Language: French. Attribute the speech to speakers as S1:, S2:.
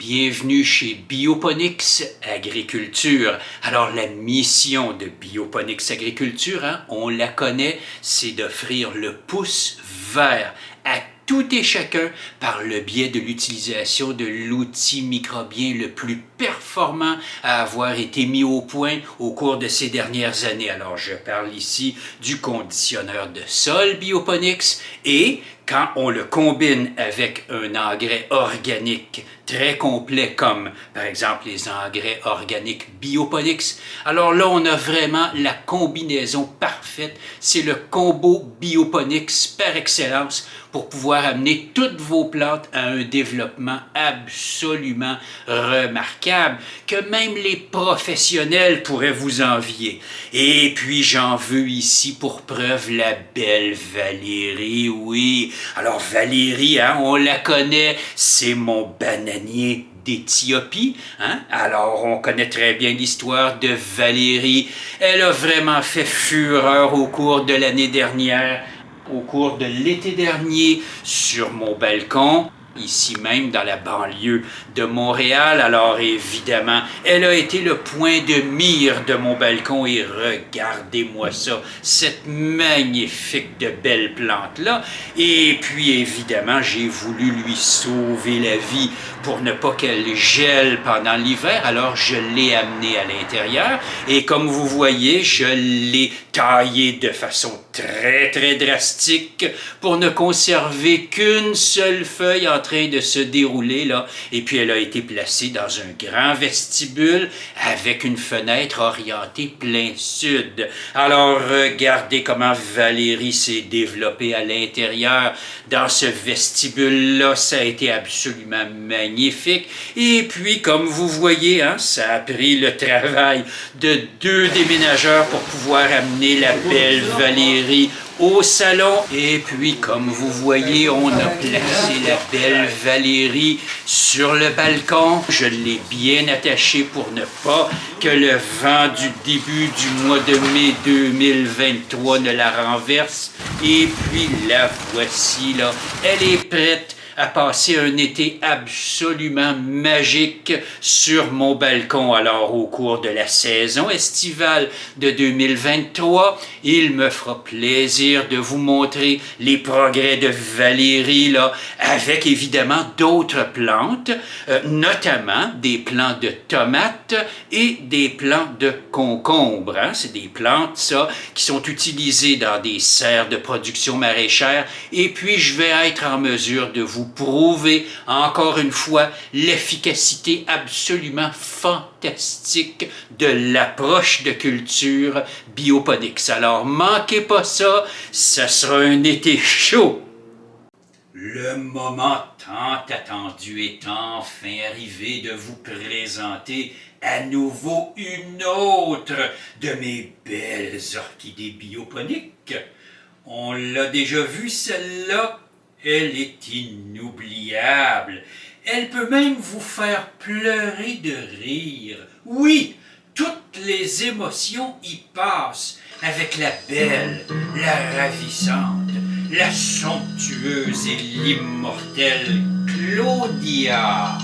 S1: Bienvenue chez Bioponix Agriculture. Alors la mission de Bioponix Agriculture, on la connaît, c'est d'offrir le pouce vert à tout et chacun par le biais de l'utilisation de l'outil microbien le plus performant à avoir été mis au point au cours de ces dernières années. Alors je parle ici du conditionneur de sol Bioponix et quand on le combine avec un engrais organique très complet comme par exemple les engrais organiques Bioponix, alors là on a vraiment la combinaison parfaite, c'est le combo Bioponix par excellence pour pouvoir amener toutes vos plantes à un développement absolument remarquable que même les professionnels pourraient vous envier. Et puis j'en veux ici pour preuve la belle Valérie, oui. Alors Valérie, on la connaît, c'est mon bananier d'Éthiopie. Alors, on connaît très bien l'histoire de Valérie. Elle a vraiment fait fureur au cours de l'année dernière, au cours de l'été dernier, sur mon balcon, ici même dans la banlieue de Montréal. Alors évidemment, elle a été le point de mire de mon balcon et regardez-moi ça, cette magnifique de belle plante-là. Et puis évidemment, j'ai voulu lui sauver la vie pour ne pas qu'elle gèle pendant l'hiver, alors je l'ai amenée à l'intérieur et comme vous voyez, je l'ai taillée de façon très drastique pour ne conserver qu'une seule feuille en train de se dérouler là, et puis elle a été placée dans un grand vestibule avec une fenêtre orientée plein sud. Alors regardez comment Valérie s'est développée à l'intérieur dans ce vestibule-là, ça a été absolument magnifique. Et puis comme vous voyez, ça a pris le travail de 2 déménageurs pour pouvoir amener la belle Valérie au salon. Et puis, comme vous voyez, on a placé la belle Valérie sur le balcon. Je l'ai bien attachée pour ne pas que le vent du début du mois de mai 2023 ne la renverse. Et puis, la voici, là. Elle est prête à passer un été absolument magique sur mon balcon. Alors, au cours de la saison estivale de 2023, il me fera plaisir de vous montrer les progrès de Valérie, là, avec évidemment d'autres plantes, notamment des plants de tomates et des plants de concombre. C'est des plantes, ça, qui sont utilisées dans des serres de production maraîchère. Et puis, je vais être en mesure de vous prouver encore une fois l'efficacité absolument fantastique de l'approche de culture Bioponix. Alors manquez pas ça, ça sera un été chaud. Le moment tant attendu est enfin arrivé de vous présenter à nouveau une autre de mes belles orchidées bioponiques. On l'a déjà vue celle-là. Elle est inoubliable. Elle peut même vous faire pleurer de rire. Oui, toutes les émotions y passent avec la belle, la ravissante, la somptueuse et l'immortelle Claudia.